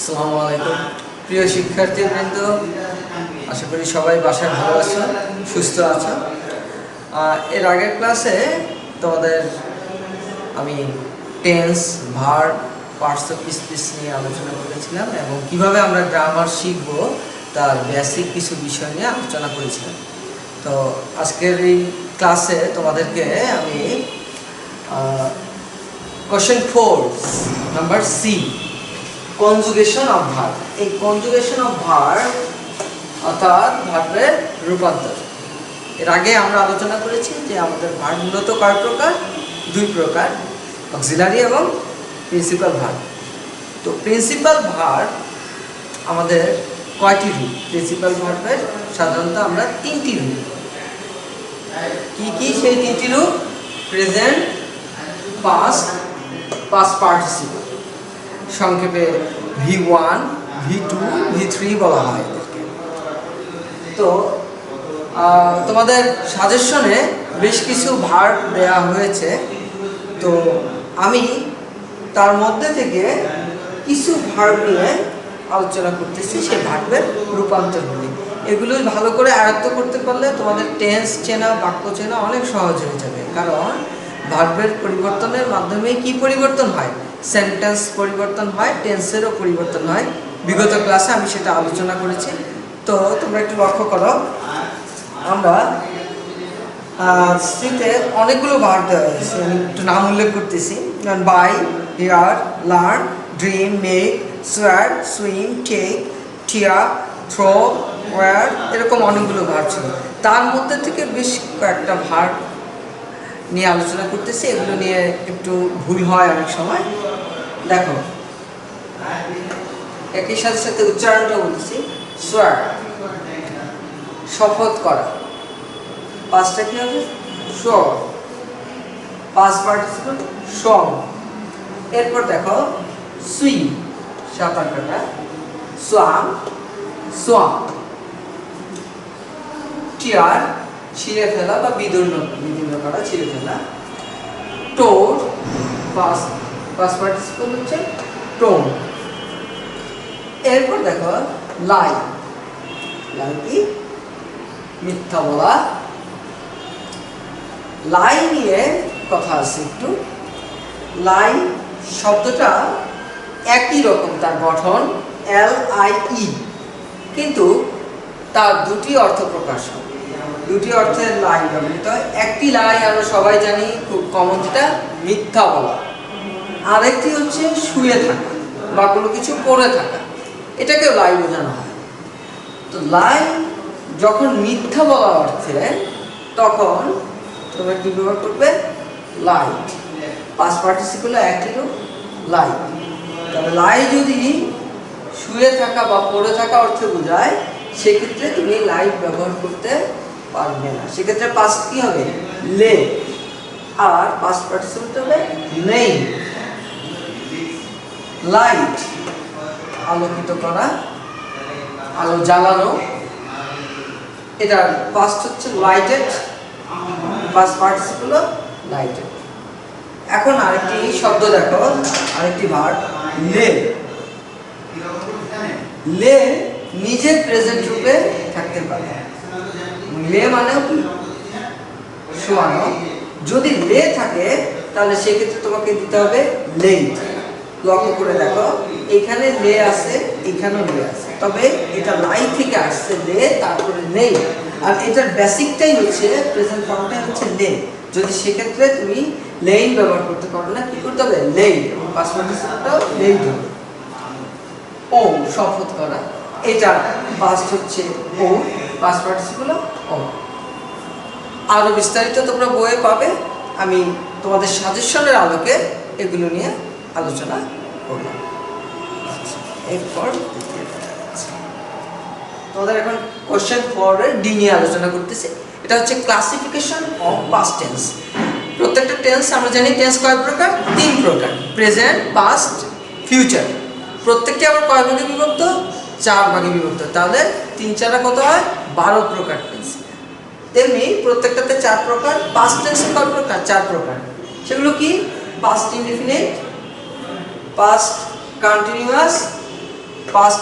আসসালামু আলাইকুম প্রিয় শিক্ষার্থীবৃন্দ, আশা করি সবাই বাসায় ভালো আছো, সুস্থ আছো। এর আগের ক্লাসে তোমাদের আমি tense, verb, parts of speech নিয়ে আলোচনা করেছিলাম এবং কিভাবে আমরা গ্রামার শিখব তার বেসিক কিছু বিষয় নিয়ে আলোচনা করেছিলাম। তো আজকের এই ক্লাসে তোমাদেরকে আমি question 4 number C, conjugation of verb. এই কনজুগেশন অফ ভার্ব অর্থাৎ ভার্বের রূপান্তর। এর আগে আমরা আলোচনা করেছি যে আমাদের ভার্ব মূলত কয় প্রকার? দুই প্রকার, অক্সিলারি এবং প্রিন্সিপাল ভার্ব। তো প্রিন্সিপাল ভার্ব আমাদের কয়টি রূপ? প্রিন্সিপাল ভার্বের সাধারণত আমরা তিনটি রূপ। কি কি সেই তিনটি রূপ? প্রেজেন্ট, পাস্ট, পাস্ট পার্টিসিপল, সংক্ষেপে V1, V2, V3 বলা হয়। তো তোমাদের সাজেশনে বেশ কিছু ভার্ব দেওয়া হয়েছে, তো আমি তার মধ্যে থেকে কিছু ভার্ব নিয়ে আলোচনা করতেছি, সেই ভার্বের রূপান্তরগুলি। এগুলো ভালো করে আয়ত্ত করতে পারলে তোমাদের টেন্স চেনা, বাক্য চেনা অনেক সহজ হয়ে যাবে। কারণ ভার্বের পরিবর্তনের মাধ্যমে কি পরিবর্তন হয়? সেন্টেন্স পরিবর্তন হয়, টেন্সেরও পরিবর্তন হয়। বিগত ক্লাসে আমি সেটা আলোচনা করেছি। তো তোমরা একটু লক্ষ্য করো, আমরা স্মৃতিতে অনেকগুলো ভার্ব দেওয়া হয়েছে, আমি একটু নাম উল্লেখ করতেছি। Buy, hear, learn, dream, make, swear, swim, take, tear, throw, wear, এরকম অনেকগুলো ভার্ব ছিল। তার মধ্যে থেকে বেশ কয়েকটা ভার্ব নিয়ে আলোচনা করতেছি। এগুলো নিয়ে একটু ভুল হয় অনেক সময়। দেখো, একই সাথে সাথে উচ্চারণটা বলতেছি। সোয়ার, শপথ করা, পাঁচটা কি হবে? শোর, পাস্ট পার্টিসিপল শং। এরপর দেখো, সুইম, সাঁতার কাটা, সোয়াম, সোয়াম, টিয়ার, ছিঁড়ে ফেলা বা বিদীর্ণ করা, ছিঁড়ে ফেলা, টোর, পাস্ট পার্টিসিপল হচ্ছে টোন। এরপর দেখো, লাই, লাই কি? মিথ্যা বলা। লাই নিয়ে কথা আছে একটু। লাই শব্দটা একই রকম, তার গঠন LIE, কিন্তু তার দুটি অর্থ প্রকাশ হয়, দুটি অর্থের লাই ব্যবহৃত হয়। একটি লাই আমরা সবাই জানি, খুব কমন, যেটা মিথ্যা বলা। আরেকটি হচ্ছে শুয়ে থাকা বা কোনো কিছু পড়ে থাকা, এটাকেও লাই বোঝানো হয়। তো লাই যখন মিথ্যা বলা অর্থে, তখন তোমরা কি ব্যবহার করবে? লাইট। পাস্ট পার্টিসিপল একই রূপ, লাইট। তবে লাই যদি শুয়ে থাকা বা পড়ে থাকা অর্থে বোঝায়, সেক্ষেত্রে তুমি লাইট ব্যবহার করতে পারবে না। সেক্ষেত্রে পাস্ট কি হবে? লে। আর পাস্ট পার্টিসিপল হবে নেই। লাইট, আলোকিত করা, আলো জ্বালানো, এটার পাস্ট হচ্ছে লাইটেড, পাস্ট পার্টিসিপল লাইটেড। এখন আরেকটি শব্দ দেখো, আরেকটি ভার্ব, লে। লে নিজে প্রেজেন্ট রূপে থাকতে পারে। লে মানেও কি? শোয়ানো। যদি লে থাকে তাহলে সেক্ষেত্রে তোমাকে দিতে হবে লেট। লক্ষ্য করে দেখো, এখানে লে আছে, এখানেও লে আছে, তবে এটা লাই থেকে আসছে লে, তারপরে নেই। আর এটার বেসিকটাই হচ্ছে, প্রেজেন্ট ফর্মটাই হচ্ছে লে। যদি সেক্ষেত্রে তুমি লেই ব্যবহার করতে পারো না, কি করতে হবে? লেই। এবং পাস্ট পার্টিসিপলটাও লেই হবে। ও, শপথ করা, এটা পাস্ট হচ্ছে ও, পাস্ট পার্টিসিপল ও। আরো বিস্তারিত তোমরা বইয়ে পাবে। আমি তোমাদের সাজেশনের আলোকে এগুলো নিয়ে আলোচনা করলাম। এরপর তোমাদের এখন কোশ্চেন 4 এর ডি নিয়ে আলোচনা করতেছি। এটা হচ্ছে ক্লাসিফিকেশন অফ পাস্ট টেন্স। প্রত্যেকটা টেন্স আমরা জানি, টেন্স কয় প্রকার? 3 প্রকার, প্রেজেন্ট, পাস্ট, ফিউচার। প্রত্যেকটি আবার কয় ভাগে বিভক্ত? 4 ভাগে বিভক্ত। তাহলে 3 4 কত হয়? 12 প্রকার টেন্স। তেমনি প্রত্যেকটাতে 4 প্রকার। পাস্ট টেন্সের কয় প্রকার? 4 প্রকার। সেগুলো কি? Past indefinite, past continuous, past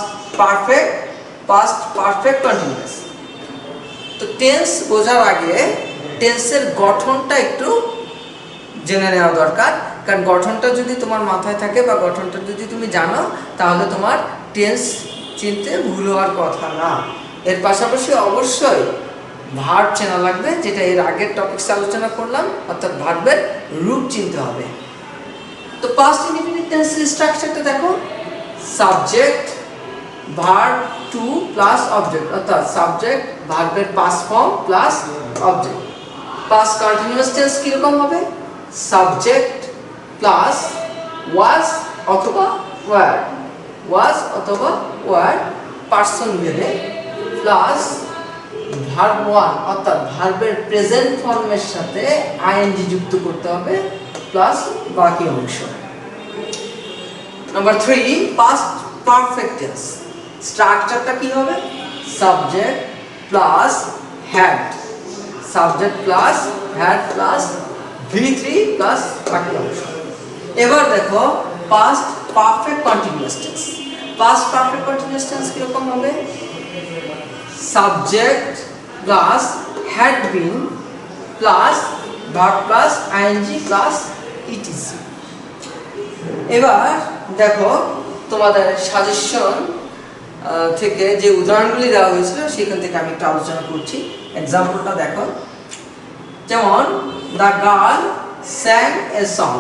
perfect continuous. তো টেন্স বোঝার আগে টেন্সের গঠনটা একটু জেনে নেওয়া দরকার, কারণ গঠনটা যদি তোমার মাথায় থাকে বা গঠনটা যদি তুমি জানো তাহলে তোমার টেন্স চিনতে ভুল হওয়ার কথা না। এর পাশাপাশি অবশ্যই ভার্ব চেনা লাগবে, যেটা এর আগের টপিকসে আলোচনা করলাম, অর্থাৎ ভার্বের রূপ চিনতে হবে। তো পাস্ট ইনডিফিনিট টেন্সের স্ট্রাকচারটা দেখো, subject verb two plus object, অর্থাৎ সাবজেক্ট ভার্বের past form plus object. Past continuous tense কিরকম হবে? সাবজেক্ট প্লাস ওয়াজ অথবা ওয়ার পার্সন ভেবে প্লাস ভার্ব ওয়ান, অর্থাৎ ভার্বের প্রেজেন্ট ফর্মের সাথে আইএনজি যুক্ত করতে হবে প্লাস বাকি অংশ। নাম্বার 3, পাস্ট পারফেক্ট টেন্স স্ট্রাকচারটা কি হবে? Subject plus had plus V3 plus বাকি অংশ। এবার দেখো পাস্ট পারফেক্ট কন্টিনিউয়াস টেন্স কিরকম হবে? Subject plus had been plus verb plus ING plus ETC. এবার দেখো তোমাদের সাজেশন থেকে যে উদাহরণগুলি দেওয়া হয়েছিল সেখান থেকে আমি একটু আলোচনা করছি। এক্সাম্পলটা দেখো, যেমন দ্য গার্ল স্যাং এ সং,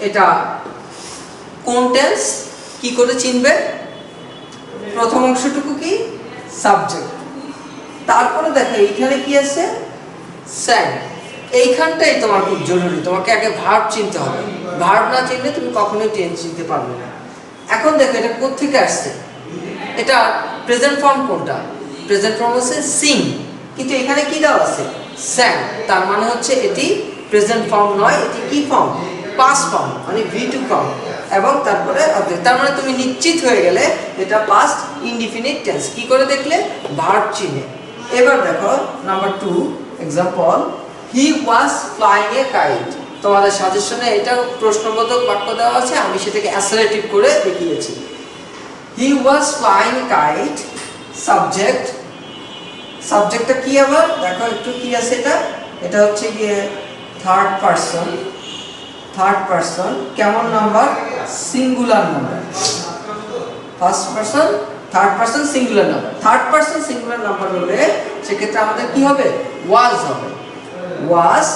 এটা কোন টেন্স কি করে চিনবে? প্রথম অংশটুকু কি? সাবজেক্ট। তারপরে দেখো এইখানে কি আছে? স্যাং। এইখানটাই তোমার খুব জরুরি, তোমাকে আগে ভার্ব চিনতে হবে। ভার্ব না চিনলে তুমি কখনোই টেন্স চিনতে পারবে না। এখন দেখো এটা কোত্থেকে আসছে? এটা প্রেজেন্ট ফর্ম কোনটা? প্রেজেন্ট ফর্ম হচ্ছে সিং, কিন্তু এখানে কি দেওয়া আছে? স্যাং। তার মানে হচ্ছে এটি প্রেজেন্ট ফর্ম নয়, এটি কি ফর্ম? পাস্ট ফর্ম, মানে V2 ফর্ম এবং তারপরে অবজেক্ট। তার মানে তুমি নিশ্চিত হয়ে গেলে এটা পাস্ট ইনডিফিনিট টেন্স। কি করে দেখলে? ভার্ব চিনে। এবার দেখো number 2 example, he was flying a kite. তোমাদের সাজেশনে এটা প্রশ্নবোধক বাক্য দেওয়া আছে, আমি সেটাকে অ্যাসারেটিভ করে দেখিয়েছি। হি ওয়াজ ফ্লাইং কাইট, সাবজেক্টটা কি? আবার দেখো একটু কি আছে এটা হচ্ছে গিয়ে থার্ড পারসন। কেমন number? Singular number. First person third person singular number. Third person singular number হলে সেক্ষেত্রে আমাদের কি হবে? ওয়াজ হবে। Was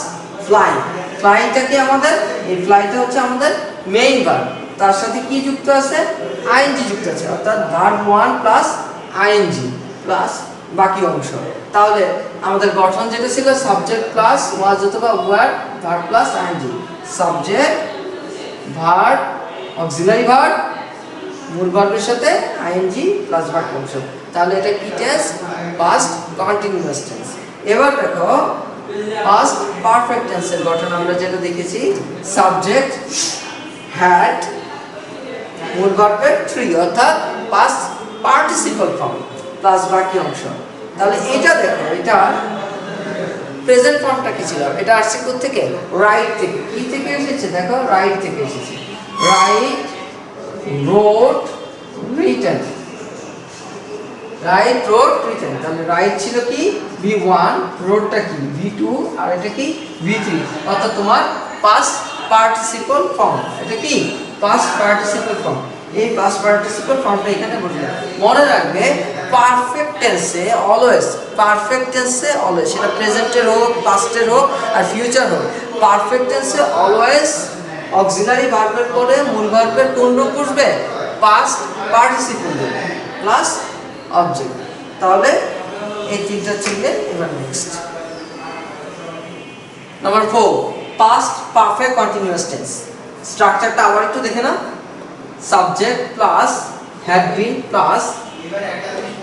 flying. ফ্লাইংটা কি আমাদের? এই ফ্লাইটা হচ্ছে আমাদের মেইন ভার্ব, তার সাথে কি যুক্ত আছে? আইএনজি যুক্ত আছে, অর্থাৎ ভার্ব 1 প্লাস আইএনজি প্লাস বাকি অংশ। তাহলে আমাদের গঠন যেটা ছিল সাবজেক্ট প্লাস ওয়াজ অথবা were, verb plus ING, subject verb auxiliary verb মূল ভার্বের সাথে আইএনজি প্লাস বাকি অংশ। তাহলে এটা কি টেন্স? Past continuous tense. এবার দেখো পাস্ট পারফেক্ট টেন্সের গঠন আমরা যেটা দেখেছি, সাবজেক্ট হ্যাড মূল ভার্বের 3, অর্থাৎ পাস্ট পার্টিসিপল ফর্ম প্লাস বাকি অংশ। তাহলে এটা দেখো, এটা প্রেজেন্ট ফর্মটা কি ছিল? এটা আসছে কোথা থেকে? রাইট থেকে। কি থেকে এসেছে? দেখো রাইট থেকে এসেছে। Right, road, written. Right, road, written. তাহলে রাইট ছিল কি? V1, রোডটা কি? V2, আর এটা কি? V3, অর্থাৎ তোমার পাস্ট পার্টিসিপল ফর্ম। এটা কি? Past participle form. এই পাস্ট পার্টিসিপল ফর্মটা এখানে বসবে। মনে রাখবে পারফেক্ট টেন্সে অলওয়েজ, সেটা প্রেজেন্টের হোক, পাস্টের হোক আর ফিউচার হোক, পারফেক্ট টেন্সে অলওয়েজ অক্সিলারি ভার্বের পরে মূল ভার্বের কোন রূপ বসবে? Past participle plus object. তাহলে এই তিনটা চিনলে। এবার next number 4, past perfect continuous tense স্ট্রাকচারটা আবার একটু দেখে না। Subject plus had been plus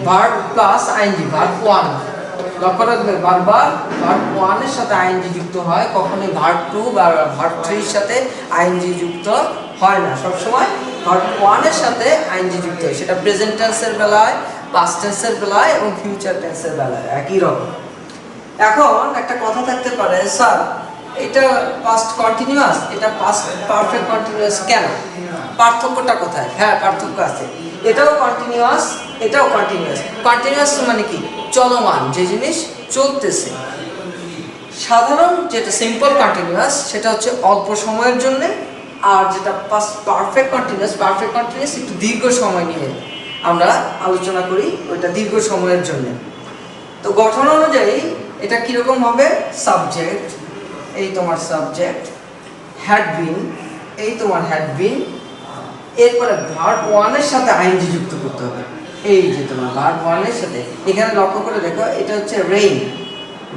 verb plus ING, verb 1। লক্ষ্য রাখবে বারবার ভার্ব 1 এর সাথে আইএনজি যুক্ত হয়, কখনোই ভার্ব 2 বা ভার্ব 3 এর সাথে আইএনজি যুক্ত হয় না। সবসময় ভার্ব 1 এর সাথে আইএনজি যুক্ত হয়, সেটা প্রেজেন্ট টেন্সের বেলায়, পাস্ট টেন্সের বেলায় এবং ফিউচার টেন্সের বেলায় একই রকম। এখন একটা কথা থাকতে পারে, স্যার এটা পাস্ট কন্টিনিউয়াস, এটা পাস্ট পারফেক্ট কন্টিনিউয়াস কেন? পার্থক্যটা কোথায়? হ্যাঁ, পার্থক্য আছে। এটাও কন্টিনিউয়াস, এটাও কন্টিনিউয়াস। কন্টিনিউয়াস মানে কি? চলমান, যে জিনিস চলতেছে। সাধারণ যেটা সিম্পল কন্টিনিউয়াস সেটা হচ্ছে অল্প সময়ের জন্য, আর যেটা পারফেক্ট কন্টিনিউয়াস একটু দীর্ঘ সময় নিয়ে আমরা আলোচনা করি, ওইটা দীর্ঘ সময়ের জন্য। তো গঠন অনুযায়ী এটা কিরকম হবে? সাবজেক্ট, এই তোমার সাবজেক্ট, হ্যাড বিন, এই তোমার হ্যাড বিন, এরপরে ভার্ব ওয়ানের সাথে আইএনজি যুক্ত করতে হবে। এই যে তোমার ভার্ব ওয়ানের সাথে, এখানে লক্ষ্য করে দেখো, এটা হচ্ছে রেইন।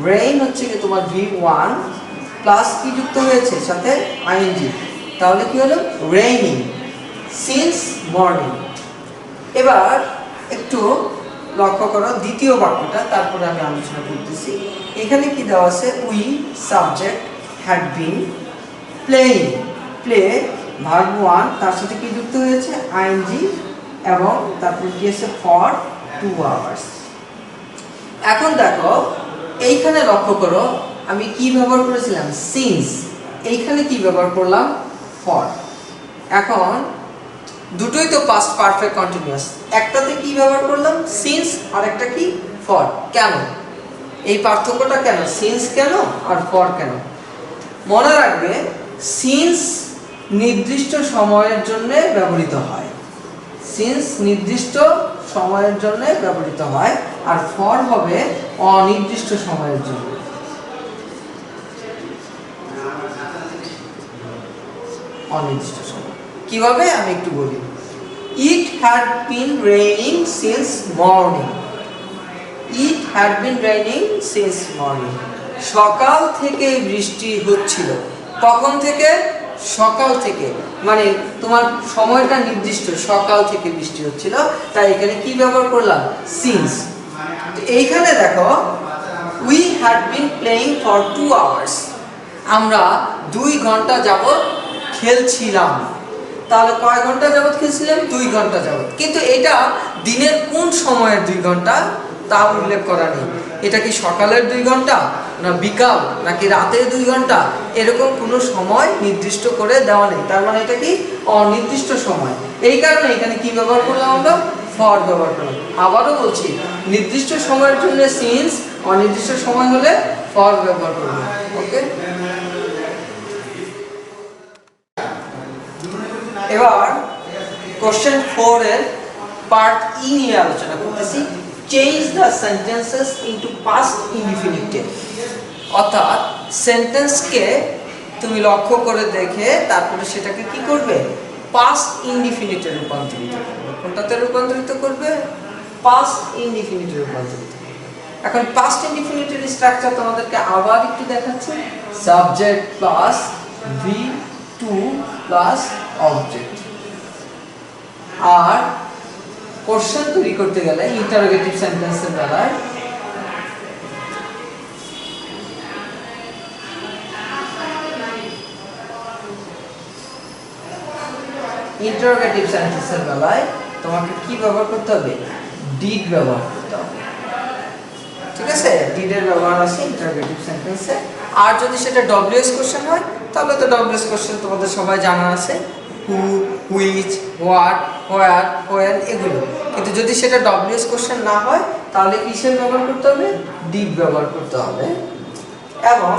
রেইন হচ্ছে কি তোমার V1 প্লাস কি যুক্ত হয়েছে সাথে? আইএনজি। তাহলে কি হলো? Raining since morning. এবার একটু লক্ষ্য করো দ্বিতীয় বাক্যটা, তারপরে আমি আলোচনা করতেছি। এখানে কি দেওয়া আছে? We subject had been playing, play verb one, তার সাথে কি যুক্ত হয়েছে? আইএনজি, এবং তারপর কি আছে? For 2 hours. এখন দেখো এইখানে লক্ষ্য করো আমি কি ব্যবহার করেছিলাম? সিন্স। এইখানে কি ব্যবহার করলাম? ফর। এখন দুটোই তো পাস্ট পারফেক্ট কন্টিনিউয়াস, একটাতে কি ব্যবহার করলাম? সিন্স, আর একটা কি? ফর। কেন এই পার্থক্যটা? কেন সিন্স কেন আর ফর কেন? মনে রাখবে, সিন্স নির্দিষ্ট সময়ের জন্য ব্যবহৃত হয়, সিন্স নির্দিষ্ট সময়ের জন্য ব্যবহৃত হয়, আর ফর হবে অনির্দিষ্ট সময়ের জন্য। অনির্দিষ্ট সময় কিভাবে আমি একটু বলি। It had been raining since morning. It had been raining since morning. সকাল থেকে বৃষ্টি হচ্ছিল। কখন থেকে? সকাল থেকে, মানে তোমার সময়টা নির্দিষ্ট, সকাল থেকে বৃষ্টি হচ্ছিল, তাই এখানে কি ব্যবহার করলাম? সিন্স। এইখানে দেখো we had been playing for 2 hours, আমরা 2 ঘন্টা যাবত খেলছিলাম। তাহলে কয় ঘন্টা যাবত খেলছিলাম? 2 ঘন্টা যাবত। কিন্তু এটা দিনের কোন সময়ের 2 ঘন্টা তা উল্লেখ করা নেই। এটা কি সকালের 2 ঘন্টা, না বিকাল, নাকি রাতের 2 ঘন্টা, এরকম কোনো সময় নির্দিষ্ট করে দেওয়া নেই। তার মানে এটা কি? অনির্দিষ্ট সময়। এই কারণে এখানে কি ব্যবহার করলাম আমরা? ফর ব্যবহার করলাম। আবারও বলছি, নির্দিষ্ট সময়ের জন্য সিন্স, অনির্দিষ্ট সময় হলে ফর ব্যবহার করলাম। ওকে, এবার কোশ্চেন 4 এর পার্ট ই নিয়ে আলোচনা করতেছি। Change the sentences into past indefinitive. অর্থাৎ সেন্টেন্সকে তুমি লক্ষ্য করে দেখে তারপরে সেটাকে কি করবে? পাস্ট ইনডিফিনিটে রূপান্তরিত করবে। কোনটাতে রূপান্তরিত করবে? পাস্ট ইনডিফিনিটে রূপান্তরিত করবে। এখন পাস্ট ইনডিফিনিটের স্ট্রাকচার তোমাদেরকে আবার একটু দেখাচ্ছি। Subject plus V2 plus object. আর কোশ্চেন তৈরি করতে গেলে ইন্টারোগেটিভ সেন্টেন্সের বেলায় তোমাকে কি ব্যবহার করতে হবে? ডিড ব্যবহার করতে হবে। ঠিক আছে, ডিডের ব্যবহার আছে ইন্টারোগেটিভ সেন্টেন্সে। আর যদি সেটা ডব্লিউএস কোশ্চেন হয় তাহলে তো ডব্লিউএস কোশ্চেন তোমাদের সবাই জানা আছে, হু, হুইচ, হোয়াট, হোয়ার, হোয়েন, এগুলো। কিন্তু যদি সেটা ডব্লিউএস কোশ্চেন না হয় তাহলে কিসের ব্যবহার করতে হবে? ডিড ব্যবহার করতে হবে। এবং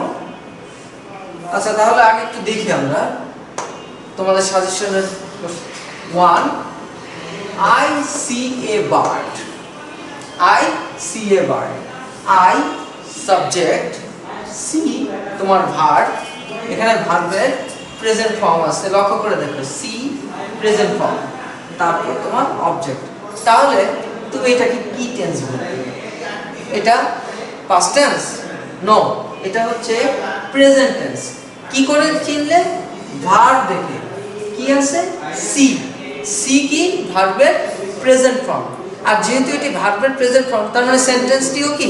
আচ্ছা, তাহলে আগে একটু দেখি আমরা তোমাদের সাজেশনের 1, I see a bird. I see a bird. I subject, see তোমার ভার্ব, এখানে ভার্বের প্রেজেন্ট ফর্ম আছে, লক্ষ্য করে দেখো, see প্রেজেন্ট ফর্ম, তারপর তোমার অবজেক্ট। তাহলে তুমি এটাকে কি টেন্স বলবে? এটা পাস্ট টেন্স? নো, এটা হচ্ছে প্রেজেন্ট টেন্স। কি করে চিনলে? ভার্ব দেখে। কি আছে? সি। সি কি? ভার্বের প্রেজেন্ট ফর্ম। আর যেহেতু এটি ভার্বের প্রেজেন্ট ফর্ম, তার মানে সেন্টেন্সটিও কি?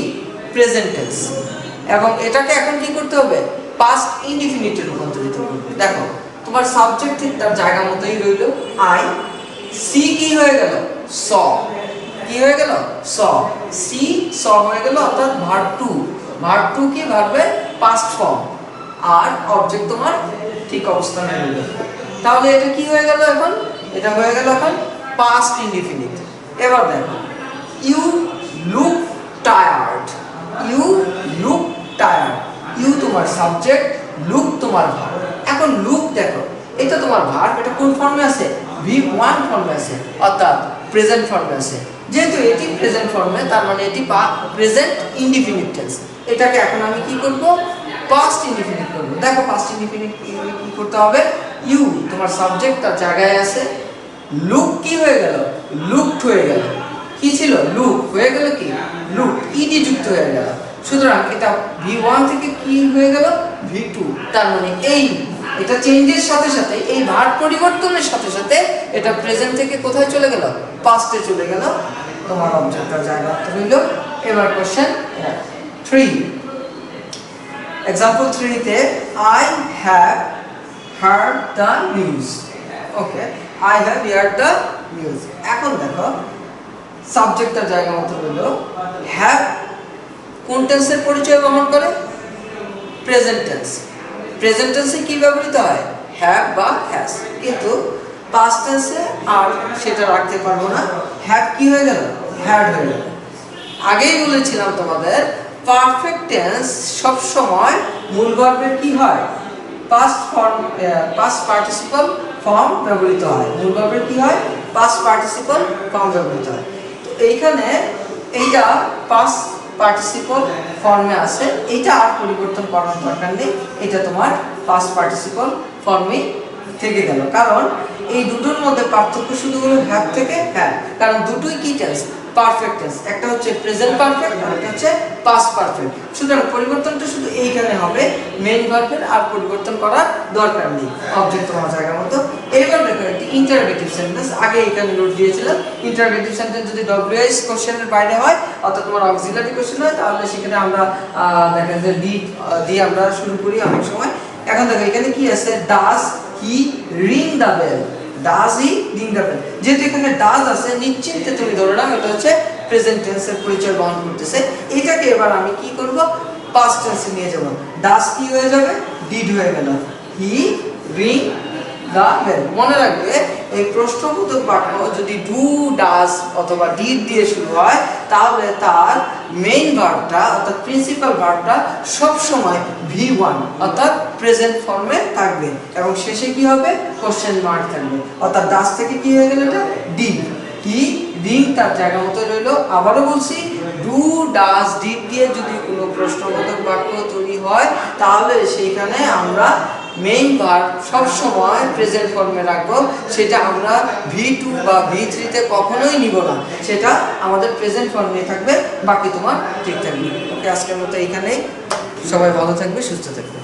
Present tense. এবং এটাকে এখন কি করতে হবে? পাস্ট ইনডিফিনিটে রূপান্তরিত করবে। দেখো তোমার সাবজেক্ট ঠিক তার জায়গা মতোই রইল, আই। সি কি হয়ে গেল? স। কি হয়ে গেল? স। সি স হয়ে গেল, অর্থাৎ ভার্ব টু। ভার্ব টু কি? ভার্বের পাস্ট ফর্ম। আর অবজেক্ট তোমার ঠিক অবস্থানে রইল। তাহলে এটা কি হয়ে গেল এখন? এটা হয়ে গেল এখন পাস্ট ইনডিফিনিট। এবার দেখো, you look tired, you look tired, you তোমার সাবজেক্ট, লুক তোমার ভার্ব। এখন লুক দেখো, এটা তোমার ভার্ব, এটা কোন ফর্মে আছে? V1 ফর্মে আছে, অর্থাৎ প্রেজেন্ট ফর্মে আছে। যেহেতু এটি প্রেজেন্ট ফর্মে, তার মানে এটি প্রেজেন্ট ইনডিফিনিট টেন্স। এটাকে এখন আমি কি করব? পাস্ট ইনডিফিনিট করব। দেখো পাস্ট ইনডিফিনিট কি করতে হবে? ইউ তোমার সাবজেক্ট তার জায়গায় আছে, লুক কি হয়ে গেল? লুকড হয়ে গেল। কি ছিল? লুক হয়ে গেল কি? লুক ইডি যুক্ত হয়ে গেল। সুতরাং এটা V1 থেকে কি হয়ে গেল? V2। তার মানে এই এটা চেঞ্জের সাথে সাথে, এই ভার্ব পরিবর্তনের সাথে সাথে এটা প্রেজেন্ট থেকে কোথায় চলে গেল? পাস্টে চলে গেল। তোমার অবজেক্টটার জায়গা রইল। এবার কোশ্চেন 3, এক্সাম্পল 3 তে I have heard the news। Okay, I have heard the news। এখন দেখো সাবজেক্টটার জায়গা মতো রইল। হ্যাভ কোন টেন্সের পরিচয় বহন করে? Present tense. প্রেজেন্ট টেন্সে কি ব্যবহৃত হয়? হ্যাভ বা হ্যাজ। কিন্তু পাস্ট টেন্সে আর সেটা রাখতে পারবো না। হ্যাভ কি হয়ে গেল? হ্যাড হয়ে গেল। আগেই বলেছিলাম তোমাদের, পারফেক্ট টেন্স সব সময় মূল ভার্বের কি হয়? Past form, past participle form ব্যবহৃত হয়। মূল ভার্বের কি হয়? পাস্ট পার্টিসিপল ফর্ম ব্যবহৃত হয়। তো এইখানে এইটা পাস্ট পার্টিসিপল ফর্মে আছে, এইটা আর পরিবর্তন করার দরকার নেই। এটা তোমার পাস্ট পার্টিসিপল ফর্মে থেকে গেল। কারণ এই দুটোর মধ্যে পার্থক্য শুধু হলো হ্যাভ থেকে হ্যাভ। কারণ দুটোই কি টেন্স? Perfect tense. একটা হচ্ছে প্রেজেন্ট পারফেক্ট আর একটা হচ্ছে পাস্ট পারফেক্ট। সুতরাং পরিবর্তনটা শুধু এইখানে হবে, মেইন ভার্বের আর পরিবর্তন করার দরকার নেই। অবজেক্ট তোমার জায়গা মতো। এবার দেখো একটি ইন্টারোগেটিভ সেন্টেন্স, আগে এখানে নোট দিয়েছিলাম। ইন্টারোগেটিভ সেন্টেন্স যদি WH কোশ্চেনের বাইরে হয়, অর্থাৎ তোমার অক্সিলারি কোশ্চেন হয়, তাহলে সেখানে আমরা দেখেন যে ডি দিয়ে আমরা শুরু করি অনেক সময়। এখন দেখো এখানে কি আছে? Does he ring the bell, does he ring the bell. যেহেতু এখানে ডাজ আছে, নিশ্চিন্তে তুমি ধরে নাও এটা হচ্ছে প্রেজেন্ট টেন্সের পরিচয় বহন করতেছে। এটাকে এবার আমি কি করব? পাস্ট টেন্সে নিয়ে যাব। ডাজ কি হয়ে যাবে? ডিড হয়ে গেল। হি রিং দ্য বেল। মনে রাখবে, এই প্রশ্নবোধক বাক্য যদি ডু, ডাজ অথবা ডিড দিয়ে শুরু হয়, তাহলে তার মেইন ভার্বটা অর্থাৎ প্রিন্সিপাল ভার্বটা সব সময় V1 অর্থাৎ প্রেজেন্ট ফর্মে থাকবে এবং শেষে কি হবে? কোশ্চেন মার্ক থাকবে। অর্থাৎ ডাজ থেকে কি হয়ে গেল? এটা ডিড। হি রিং তার জায়গা মতো রইল। আবারও বলছি, ডু, ডাজ, ডিড দিয়ে যদি কোনো প্রশ্নবোধক বাক্য তৈরি হয়, তাহলে সেইখানে আমরা মেইন ভার্ব সব সময় প্রেজেন্ট ফর্মে রাখবো। সেটা আমরা V2 বা V3 তে কখনোই নিব না, সেটা আমাদের প্রেজেন্ট ফর্মে থাকবে। বাকি তোমার ঠিক থাকবে। ওকে, আজকের মতো এইখানেই। সবাই ভালো থাকবে, সুস্থ থাকবে।